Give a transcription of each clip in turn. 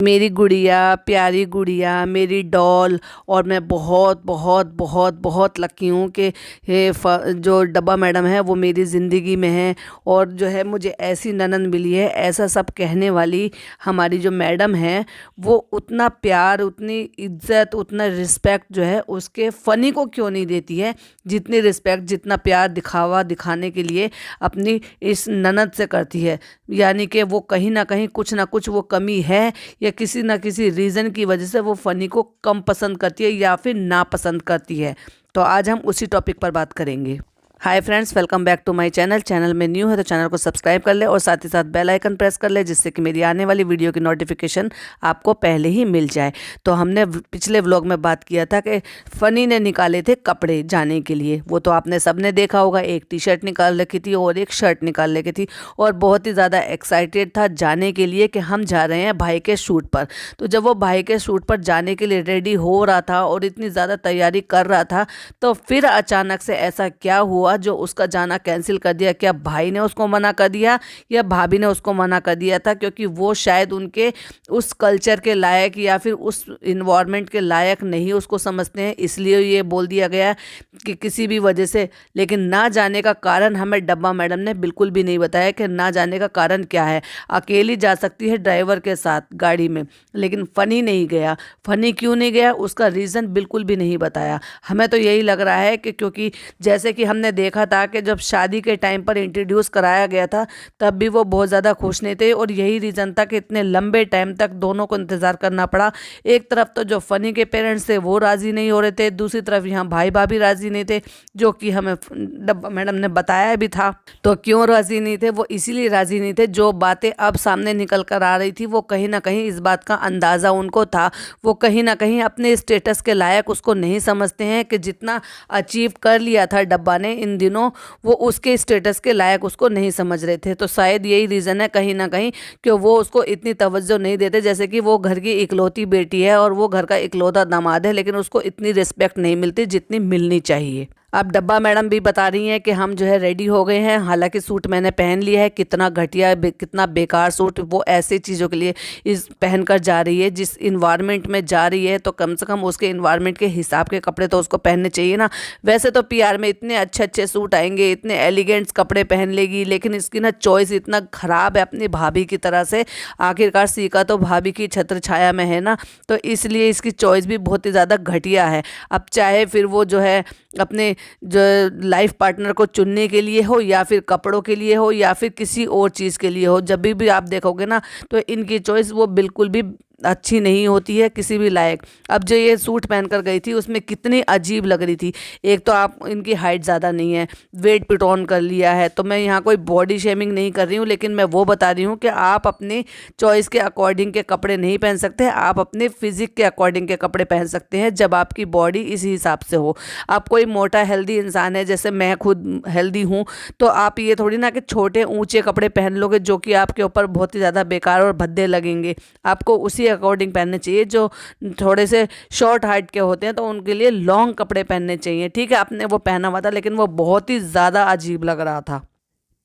मेरी गुड़िया, प्यारी गुड़िया, मेरी डॉल। और मैं बहुत बहुत बहुत बहुत लकी हूँ कि जो डब्बा मैडम है वो मेरी ज़िंदगी में है। और जो है मुझे ऐसी ननद मिली है, ऐसा सब कहने वाली हमारी जो मैडम है, वो उतना प्यार, उतनी इज्जत, उतना रिस्पेक्ट जो है उसके फ़नी को क्यों नहीं देती है, जितनी रिस्पेक्ट, जितना प्यार दिखावा दिखाने के लिए अपनी इस ननद से करती है। यानी कि वो कहीं ना कुछ वो कमी है, या किसी ना किसी रीज़न की वजह से वो फ़नी को कम पसंद करती है या फिर नापसंद करती है। तो आज हम उसी टॉपिक पर बात करेंगे। Hi friends, welcome back to my channel. Channel में न्यू है तो चैनल को सब्सक्राइब कर ले और साथ ही साथ बेल आइकन प्रेस कर ले, जिससे कि मेरी आने वाली वीडियो की नोटिफिकेशन आपको पहले ही मिल जाए। तो हमने पिछले व्लॉग में बात किया था कि फ़नी ने निकाले थे कपड़े जाने के लिए। वो तो आपने सबने देखा होगा, एक टी शर्ट निकाल रखी थी और एक शर्ट निकाल रखी थी, और बहुत ही ज़्यादा एक्साइटेड था जाने के लिए कि हम जा रहे हैं भाई के शूट पर। तो जब वो भाई के शूट पर जाने के लिए रेडी हो रहा था और इतनी ज़्यादा तैयारी कर रहा था, तो फिर अचानक से ऐसा क्या हुआ जो उसका जाना कैंसिल कर दिया। क्या भाई ने उसको मना कर दिया या भाभी ने उसको मना कर दिया था, क्योंकि वो शायद उनके उस कल्चर के लायक या फिर उस इन्वायरमेंट के लायक नहीं उसको समझते हैं, इसलिए ये बोल दिया गया कि किसी भी वजह से। लेकिन ना जाने का कारण हमें डब्बा मैडम ने बिल्कुल भी नहीं बताया कि ना जाने का कारण क्या है। अकेली जा सकती है ड्राइवर के साथ गाड़ी में, लेकिन फ़नी नहीं गया। फ़नी क्यों नहीं गया उसका रीज़न बिल्कुल भी नहीं बताया। हमें तो यही लग रहा है कि क्योंकि जैसे कि हमने देखा था कि जब शादी के टाइम पर इंट्रोड्यूस कराया गया था, तब भी वो बहुत ज़्यादा खुश नहीं थे, और यही रीज़न था कि इतने लंबे टाइम तक दोनों को इंतज़ार करना पड़ा। एक तरफ तो जो फ़नी के पेरेंट्स थे वो राज़ी नहीं हो रहे थे, दूसरी तरफ यहाँ भाई भाभी राज़ी नहीं थे, जो कि हमें डब्बा मैडम ने बताया भी था। तो क्यों राज़ी नहीं थे? वो इसीलिए राज़ी नहीं थे, जो बातें अब सामने निकल कर आ रही थी वो कहीं ना कहीं इस बात का अंदाज़ा उनको था। वो कहीं ना कहीं अपने स्टेटस के लायक उसको नहीं समझते हैं कि जितना अचीव कर लिया था डब्बा ने इन दिनों, वो उसके स्टेटस के लायक उसको नहीं समझ रहे थे। तो शायद यही रीज़न है कहीं ना कहीं कि वो उसको इतनी तवज्जो नहीं देते। जैसे कि वो घर की इकलौती बेटी है और वो घर का इकलौता दामाद है, लेकिन उसको इतनी रिस्पेक्ट नहीं मिलती जितनी मिलनी चाहिए। अब डब्बा मैडम भी बता रही हैं कि हम जो है रेडी हो गए हैं, हालांकि सूट मैंने पहन लिया है। कितना घटिया कितना बेकार सूट, वो ऐसे चीज़ों के लिए इस पहन कर जा रही है। जिस इन्वायरमेंट में जा रही है तो कम से कम उसके इन्वायरमेंट के हिसाब के कपड़े तो उसको पहनने चाहिए ना। वैसे तो पीआर में इतने अच्छे अच्छे सूट आएंगे, इतने एलिगेंट्स कपड़े पहन लेगी, लेकिन इसकी ना चॉइस इतना ख़राब है अपनी भाभी की तरह से। आखिरकार सीका तो भाभी की छत्र छाया में है ना, तो इसलिए इसकी चॉइस भी बहुत ही ज़्यादा घटिया है। अब चाहे फिर वो जो है अपने जो लाइफ पार्टनर को चुनने के लिए हो, या फिर कपड़ों के लिए हो, या फिर किसी और चीज़ के लिए हो, जब भी आप देखोगे ना तो इनकी चॉइस वो बिल्कुल भी अच्छी नहीं होती है किसी भी लायक। अब जो ये सूट पहनकर गई थी उसमें कितनी अजीब लग रही थी। एक तो आप इनकी हाइट ज़्यादा नहीं है, वेट पुट ऑन कर लिया है। तो मैं यहाँ कोई बॉडी शेमिंग नहीं कर रही हूँ, लेकिन मैं वो बता रही हूँ कि आप अपनी चॉइस के अकॉर्डिंग के कपड़े नहीं पहन सकते। आप अपने फिजिक के अकॉर्डिंग के कपड़े पहन सकते हैं जब आपकी बॉडी इस हिसाब से हो। आप कोई मोटा हेल्दी इंसान है, जैसे मैं खुद हेल्दी हूँ, तो आप ये थोड़ी ना कि छोटे ऊंचे कपड़े पहन लोगे जो कि आपके ऊपर बहुत ही ज़्यादा बेकार और भद्दे लगेंगे। आपको उसी अकॉर्डिंग पहनने चाहिए। जो थोड़े से शॉर्ट हाइट के होते हैं तो उनके लिए लॉन्ग कपड़े पहनने चाहिए। ठीक है, आपने वो पहना हुआ था, लेकिन वो बहुत ही ज़्यादा अजीब लग रहा था।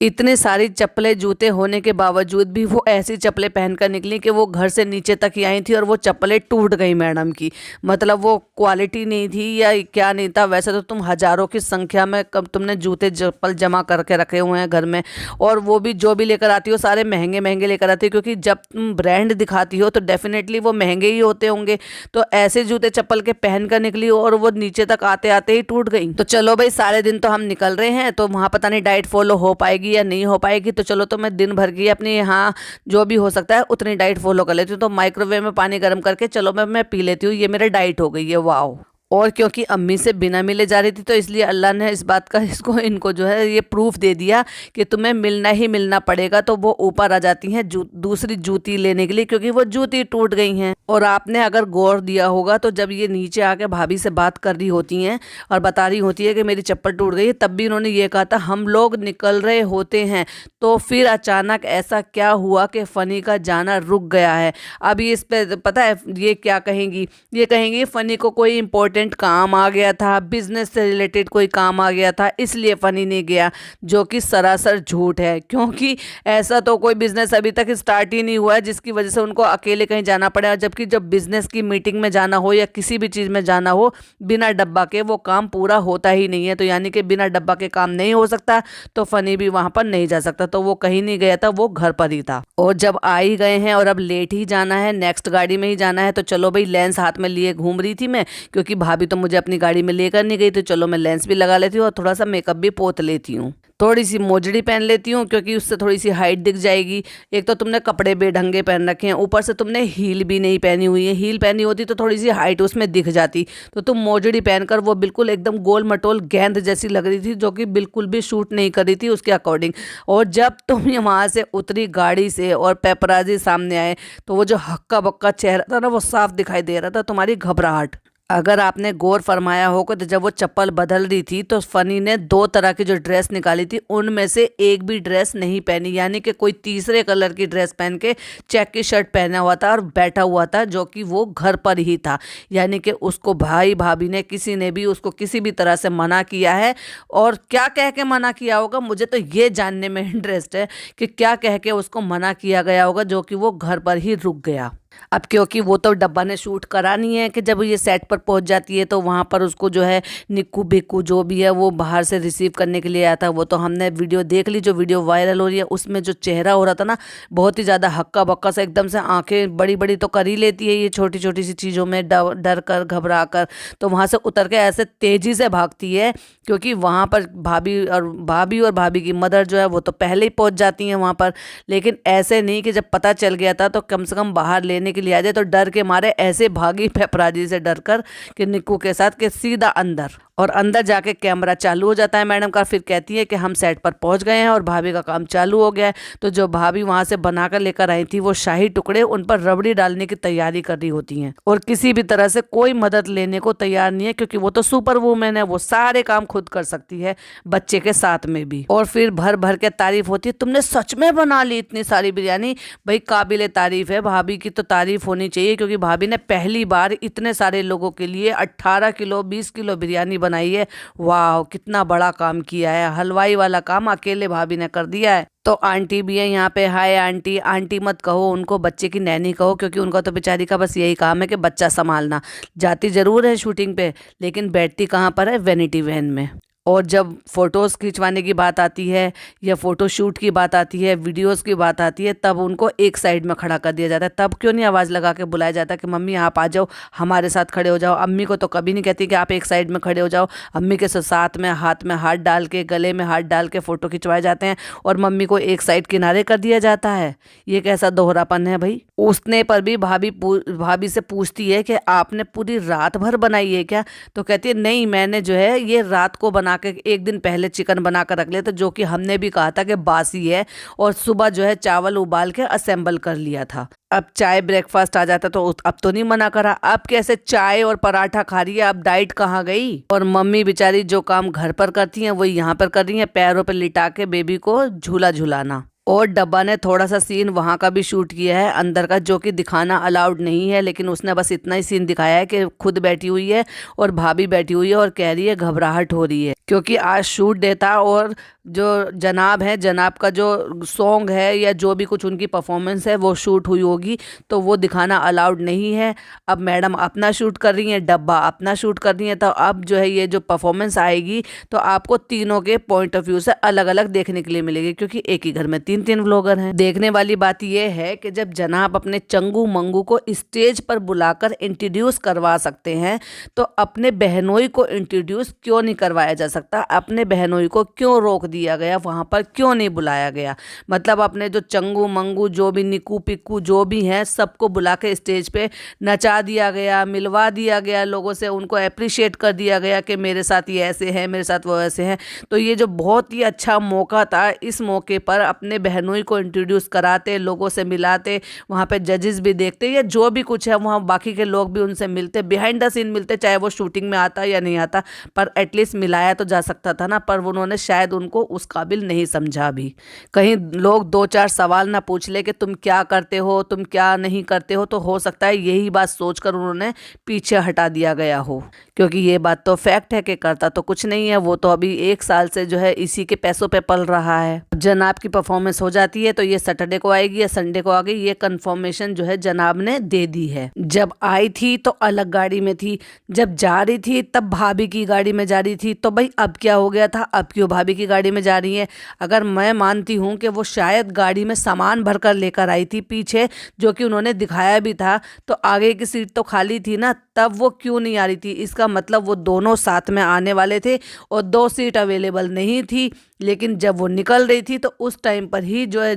इतने सारी चप्पलें जूते होने के बावजूद भी वो ऐसी चप्पलें पहनकर निकली कि वो घर से नीचे तक ही आई थी और वो चप्पलें टूट गई मैडम की। मतलब वो क्वालिटी नहीं थी या क्या नहीं था। वैसे तो तुम हज़ारों की संख्या में कब तुमने जूते चप्पल जमा करके रखे हुए हैं घर में, और वो भी जो भी लेकर आती हो सारे महंगे महंगे लेकर आती हो, क्योंकि जब तुम ब्रांड दिखाती हो तो डेफिनेटली वो महंगे ही होते होंगे। तो ऐसे जूते चप्पल के पहन कर निकली और वो नीचे तक आते आते ही टूट गई। तो चलो भाई, सारे दिन तो हम निकल रहे हैं, तो वहाँ पता नहीं डाइट फॉलो हो पाएगी या नहीं हो पाएगी। तो चलो, तो मैं दिन भर की अपनी यहाँ जो भी हो सकता है उतनी डाइट फॉलो कर लेती हूँ। तो माइक्रोवेव में पानी गर्म करके चलो मैं पी लेती हूँ, ये मेरा डाइट हो गई है। वाओ। और क्योंकि अम्मी से बिना मिले जा रही थी, तो इसलिए अल्लाह ने इस बात का इनको जो है ये प्रूफ दे दिया कि तुम्हें मिलना ही मिलना पड़ेगा। तो वो ऊपर आ जाती हैं दूसरी जूती लेने के लिए, क्योंकि वो जूती टूट गई हैं। और आपने अगर गौर दिया होगा तो जब ये नीचे आके भाभी से बात कर रही होती हैं और बता रही होती है कि मेरी चप्पल टूट गई है, तब भी उन्होंने ये कहा था हम लोग निकल रहे होते हैं। तो फिर अचानक ऐसा क्या हुआ कि फ़नी का जाना रुक गया है। अब ये इस पर पता है ये क्या कहेंगी? ये कहेंगी फ़नी को कोई इंपॉर्टेंट इम्पोर्टेंट काम आ गया था, बिजनेस से रिलेटेड कोई काम आ गया था, इसलिए फ़नी नहीं गया, जो कि सरासर झूठ है। क्योंकि ऐसा तो कोई बिजनेस अभी तक स्टार्ट ही नहीं हुआ है जिसकी वजह से उनको अकेले कहीं जाना पड़े। और जबकि जब बिजनेस की मीटिंग में जाना हो या किसी भी चीज़ में जाना हो, बिना डब्बा के वो काम पूरा होता ही नहीं है। तो यानी कि बिना डब्बा के काम नहीं हो सकता, तो फ़नी भी वहाँ पर नहीं जा सकता। तो वो कहीं नहीं गया था, वो घर पर ही था। और जब आ ही गए हैं और अब लेट ही जाना है, नेक्स्ट गाड़ी में ही जाना है, तो चलो भाई लेंस हाथ में लिए घूम रही थी मैं, क्योंकि भाभी तो मुझे अपनी गाड़ी में लेकर नहीं गई। तो चलो मैं लेंस भी लगा लेती हूँ और थोड़ा सा मेकअप भी पोत लेती हूँ। थोड़ी सी मोजड़ी पहन लेती हूँ क्योंकि उससे थोड़ी सी हाइट दिख जाएगी। एक तो तुमने कपड़े बेढंगे पहन रखे हैं, ऊपर से तुमने हील भी नहीं पहनी हुई है। हील पहनी होती तो थोड़ी सी हाइट उसमें दिख जाती। तो तुम मोजड़ी पहनकर वो बिल्कुल एकदम गोल मटोल गेंद जैसी लग रही थी, जो कि बिल्कुल भी शूट नहीं कर रही थी उसके अकॉर्डिंग। और जब तुम वहाँ से उतरी गाड़ी से और पेपराजी सामने आए, तो वो जो हक्का बक्का चेहरा था ना, वो साफ दिखाई दे रहा था, तुम्हारी घबराहट। अगर आपने गौर फरमाया होगा तो जब वो चप्पल बदल रही थी तो फनी ने 2 तरह की जो ड्रेस निकाली थी, उनमें से एक भी ड्रेस नहीं पहनी। यानी कि कोई तीसरे कलर की ड्रेस पहन के चेक की शर्ट पहना हुआ था और बैठा हुआ था, जो कि वो घर पर ही था। यानी कि उसको भाई भाभी ने किसी ने भी उसको किसी भी तरह से मना किया है। और क्या कह के मना किया होगा, मुझे तो ये जानने में इंटरेस्ट है कि क्या कह के उसको मना किया गया होगा, जो कि वो घर पर ही रुक गया। अब क्योंकि वो तो डब्बा ने शूट करा नहीं है कि जब ये सेट पर पहुंच जाती है तो वहाँ पर उसको जो है निक्कू बिक्कू जो भी है वो बाहर से रिसीव करने के लिए आया था। वो तो हमने वीडियो देख ली, जो वीडियो वायरल हो रही है, उसमें जो चेहरा हो रहा था ना, बहुत ही ज़्यादा हक्का बक्का सा, एकदम से आंखें बड़ी बड़ी तो कर ही लेती है ये छोटी छोटी सी चीज़ों में डर कर घबरा कर। तो वहाँ से उतर के ऐसे तेज़ी से भागती है, क्योंकि वहाँ पर भाभी की मदर जो है वो तो पहले ही पहुँच जाती हैं वहाँ पर। लेकिन ऐसे नहीं कि जब पता चल गया था तो कम से कम बाहर लेने के लिए आ जाए, तो डर के मारे ऐसे भागी पेपराजी से डर कर कि निक्कू के साथ के सीधा अंदर। और अंदर जाके कैमरा चालू हो जाता है मैडम का। फिर कहती है कि हम सेट पर पहुंच गए हैं और भाभी का काम चालू हो गया है। तो जो भाभी वहां से बनाकर लेकर आई थी वो शाही टुकड़े, उन पर रबड़ी डालने की तैयारी कर रही होती हैं और किसी भी तरह से कोई मदद लेने को तैयार नहीं है, क्योंकि वो तो सुपर वूमेन है, वो सारे काम खुद कर सकती है, बच्चे के साथ में भी। और फिर भर भर के तारीफ होती है, तुमने सच में बना ली इतनी सारी बिरयानी। भाई काबिले तारीफ है, भाभी की तो तारीफ होनी चाहिए, क्योंकि भाभी ने पहली बार इतने सारे लोगों के लिए 18 किलो 20 किलो बिरयानी बनाई है। वाह, कितना बड़ा काम किया है। हलवाई वाला काम अकेले भाभी ने कर दिया है। तो आंटी भी है यहाँ पे। Hi aunty. आंटी मत कहो उनको, बच्चे की नैनी कहो, क्योंकि उनका तो बेचारी का बस यही काम है कि बच्चा संभालना। जाती जरूर है शूटिंग पे, लेकिन बैठती कहाँ पर है, वैनिटी वैन में। और जब फ़ोटोज़ खिंचवाने की बात आती है या फ़ोटो शूट की बात आती है, वीडियोस की बात आती है, तब उनको एक साइड में खड़ा कर दिया जाता है। तब क्यों नहीं आवाज़ लगा के बुलाया जाता कि मम्मी आप आ जाओ, हमारे साथ खड़े हो जाओ। अम्मी को तो कभी नहीं कहती कि आप एक साइड में खड़े हो जाओ। अम्मी के साथ में हाथ में हाथ डाल के, गले में हाथ डाल के फ़ोटो खिंचवाए जाते हैं और मम्मी को एक साइड किनारे कर दिया जाता है। ये कैसा दोहरापन है भाई। उठने पर भी भाभी से पूछती है कि आपने पूरी रात भर बनाई है क्या? तो कहती है नहीं, मैंने जो है ये रात को बना के एक दिन पहले चिकन बना कर रख लिया था, जो कि हमने भी कहा था कि बासी है, और सुबह जो है चावल उबाल के असेंबल कर लिया था। अब चाय ब्रेकफास्ट आ जाता तो अब तो नहीं मना करा। अब कैसे चाय और पराठा खा रही है, अब डाइट कहाँ गई? और मम्मी बेचारी जो काम घर पर करती हैं वही यहाँ पर कर रही हैं, पैरों पर लिटा के बेबी को झूला झूलाना। और डब्बा ने थोड़ा सा सीन वहाँ का भी शूट किया है अंदर का, जो कि दिखाना अलाउड नहीं है, लेकिन उसने बस इतना ही सीन दिखाया है कि खुद बैठी हुई है और भाभी बैठी हुई है और कह रही है घबराहट हो रही है, क्योंकि आज शूट डे था और जो जनाब है, जनाब का जो सॉन्ग है या जो भी कुछ उनकी परफॉर्मेंस है वो शूट हुई होगी, तो वो दिखाना अलाउड नहीं है। अब मैडम अपना शूट कर रही हैं, डब्बा अपना शूट कर रही हैं, तो अब जो है ये जो परफॉर्मेंस आएगी तो आपको तीनों के पॉइंट ऑफ व्यू से अलग अलग देखने के लिए मिलेगी, क्योंकि एक ही घर में तीन व्लॉगर हैं। देखने वाली बात यह है कि जब जनाब अपने चंगू मंगू को स्टेज पर बुलाकर इंट्रोड्यूस करवा सकते हैं, तो अपने बहनोई को इंट्रोड्यूस क्यों नहीं करवाया जा सकता? अपने बहनोई को क्यों रोक दिया गया, वहां पर क्यों नहीं बुलाया गया? मतलब अपने जो चंगू मंगू जो भी निक्कू पिक्कू जो भी हैं, सबको बुला के स्टेज पे नचा दिया गया, मिलवा दिया गया लोगों से, उनको अप्रिशिएट कर दिया गया कि मेरे साथ ये ऐसे हैं, मेरे साथ वो ऐसे हैं। तो ये जो बहुत ही अच्छा मौका था, इस मौके पर अपने बहनोई को इंट्रोड्यूस कराते, लोगों से मिलाते, वहाँ पे जजेस भी देखते या जो भी कुछ है वहाँ बाकी के लोग भी उनसे मिलते, बिहाइंड द सीन मिलते, चाहे वो शूटिंग में आता या नहीं आता, पर एटलीस्ट मिलाया तो जा सकता था ना। पर उन्होंने शायद उनको उस काबिल नहीं समझा भी। कहीं लोग दो चार सवाल ना पूछ ले कि तुम क्या करते हो, तुम क्या नहीं करते हो, तो हो सकता है यही बात सोचकर उन्होंने पीछे हटा दिया गया हो, क्योंकि ये बात तो फैक्ट है कि करता तो कुछ नहीं है, वो तो अभी 1 साल से जो है इसी के पैसों पे पल रहा है। जनाब की परफॉर्मेंस हो जाती है तो ये सैटरडे को आएगी या संडे को आ गई, ये कंफर्मेशन जो है जनाब ने दे दी है। जब आई थी तो अलग गाड़ी में थी, जब जा रही थी तब भाभी की गाड़ी में जा रही थी, तो भाई अब क्या हो गया था, अब क्यों भाभी की गाड़ी में जा रही है। अगर मैं मानती हूँ कि वो शायद गाड़ी में सामान भर कर लेकर आई थी पीछे, जो कि उन्होंने दिखाया भी था, तो आगे की सीट तो खाली थी ना, तब वो क्यों नहीं आ रही थी। इसका मतलब वो दोनों साथ में आने वाले थे और 2 सीट अवेलेबल नहीं थी, लेकिन जब वो निकल रही थी तो उस टाइम पर ही जो है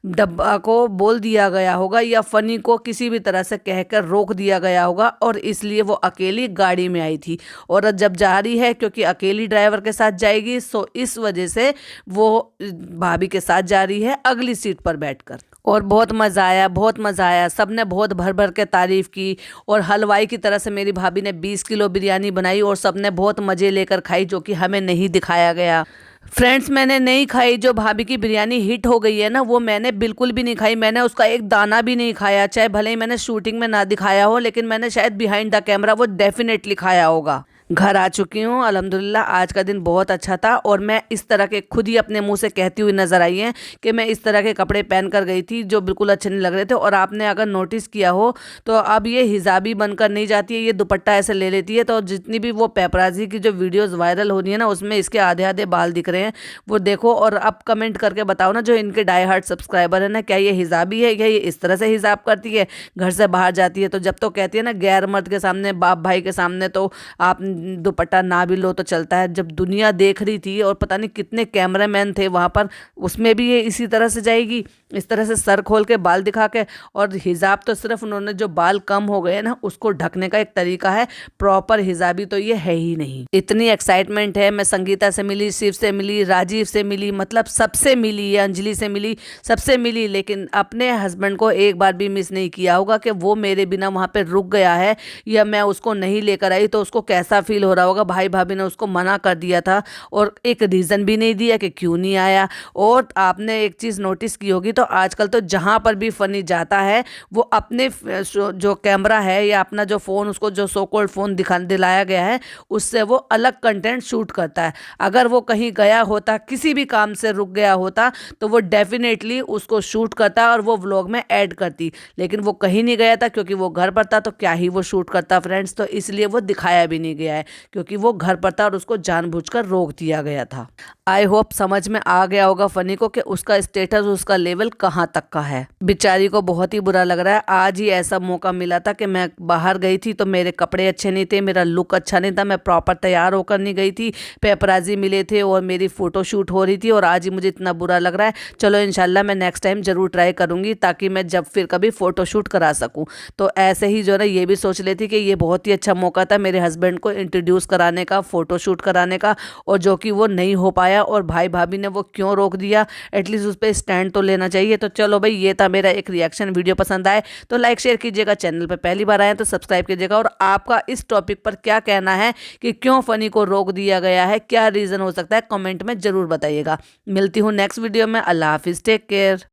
डब्बा को बोल दिया गया होगा या फनी को किसी भी तरह से कहकर रोक दिया गया होगा, और इसलिए वो अकेली गाड़ी में आई थी। और जब जा रही है क्योंकि अकेली ड्राइवर के साथ जाएगी, सो इस वजह से वो भाभी के साथ जा रही है अगली सीट पर बैठकर। और बहुत मज़ा आया, बहुत मज़ा आया, सबने बहुत भर भर के तारीफ़ की, और हलवाई की तरह से मेरी भाभी ने 20 किलो बिरयानी बनाई और सबने बहुत मज़े लेकर खाई, जो कि हमें नहीं दिखाया गया। फ्रेंड्स, मैंने नहीं खाई, जो भाभी की बिरयानी हिट हो गई है ना, वो मैंने बिल्कुल भी नहीं खाई। मैंने उसका एक दाना भी नहीं खाया, चाहे भले ही मैंने शूटिंग में ना दिखाया हो, लेकिन मैंने शायद बिहाइंड द कैमरा वो डेफिनेटली खाया होगा। घर आ चुकी हूँ अल्हम्दुलिल्लाह, आज का दिन बहुत अच्छा था, और मैं इस तरह के खुद ही अपने मुंह से कहती हुई नजर आई हैं कि मैं इस तरह के कपड़े पहन कर गई थी जो बिल्कुल अच्छे नहीं लग रहे थे। और आपने अगर नोटिस किया हो तो अब ये हिजाबी बनकर नहीं जाती है, ये दुपट्टा ऐसे ले लेती है। तो जितनी भी वो पेपराजी की जो वीडियोज़ वायरल हो रही है ना, उसमें इसके आधे आधे बाल दिख रहे हैं, वो देखो। और अब कमेंट करके बताओ ना, जो इनके डाई हार्ट सब्सक्राइबर है ना, क्या ये हिजाबी है, क्या ये इस तरह से हिजाब करती है, घर से बाहर जाती है तो जब तो कहती है ना गैर मर्द के सामने, बाप भाई के सामने तो आप दुपट्टा ना भी लो तो चलता है। जब दुनिया देख रही थी और पता नहीं कितने कैमरामैन थे वहाँ पर, उसमें भी ये इसी तरह से जाएगी, इस तरह से सर खोल के बाल दिखा के। और हिजाब तो सिर्फ उन्होंने जो बाल कम हो गए ना उसको ढकने का एक तरीका है, प्रॉपर हिजाबी तो ये है ही नहीं। इतनी एक्साइटमेंट है, मैं संगीता से मिली, शिव से मिली, राजीव से मिली, मतलब सबसे मिली, अंजलि से मिली, सबसे मिली, लेकिन अपने हस्बैंड को एक बार भी मिस नहीं किया होगा कि वो मेरे बिना वहाँ पे रुक गया है या मैं उसको नहीं लेकर आई तो उसको कैसा फील हो रहा होगा। भाई भाभी ने उसको मना कर दिया था और एक रीज़न भी नहीं दिया कि क्यों नहीं आया। और आपने एक चीज़ नोटिस की होगी, तो आजकल तो जहाँ पर भी फनी जाता है वो अपने जो कैमरा है या अपना जो फ़ोन, उसको जो सो कॉल्ड फ़ोन दिलाया गया है, उससे वो अलग कंटेंट शूट करता है। अगर वो कहीं गया होता, किसी भी काम से रुक गया होता, तो वो डेफिनेटली उसको शूट करता और वो व्लॉग में ऐड करती, लेकिन वो कहीं नहीं गया था क्योंकि वो घर पर था, तो क्या ही वो शूट करता फ्रेंड्स। तो इसलिए वो दिखाया भी नहीं गया है, क्योंकि वो घर पर था और उसको जानबूझकर रोक दिया गया था। आई होप समझ में आ गया होगा फनी को कि उसका स्टेटस, उसका लेवल कहाँ तक का है। बेचारी को बहुत ही बुरा लग रहा है। आज ही ऐसा मौका मिला था कि मैं बाहर गई थी तो मेरे कपड़े अच्छे नहीं थे, मेरा लुक अच्छा नहीं था, मैं प्रॉपर तैयार होकर नहीं गई थी, पेपराजी मिले थे और मेरी फ़ोटो शूट हो रही थी, और आज ही मुझे इतना बुरा लग रहा है। चलो इंशाल्लाह मैं नेक्स्ट टाइम ज़रूर ट्राई करूँगी, ताकि मैं जब फिर कभी फ़ोटो शूट करा सकूँ। तो ऐसे ही जो ना ये भी सोच लेती कि ये बहुत ही अच्छा मौका था मेरे हस्बैंड को इंट्रोड्यूस कराने का, फ़ोटो शूट कराने का, और जो कि वो नहीं हो पाया। और भाई भाभी ने वो क्यों रोक दिया, एटलीस्ट उस पर स्टैंड तो लेना चाहिए। तो चलो भाई, ये था मेरा एक रिएक्शन। वीडियो पसंद आए तो लाइक शेयर कीजिएगा, चैनल पर पहली बार आए तो सब्सक्राइब कीजिएगा। और आपका इस टॉपिक पर क्या कहना है कि क्यों फनी को रोक दिया गया है, क्या रीज़न हो सकता है, कमेंट में ज़रूर बताइएगा। मिलती हूँ नेक्स्ट वीडियो में। अल्लाह हाफिज़, टेक केयर।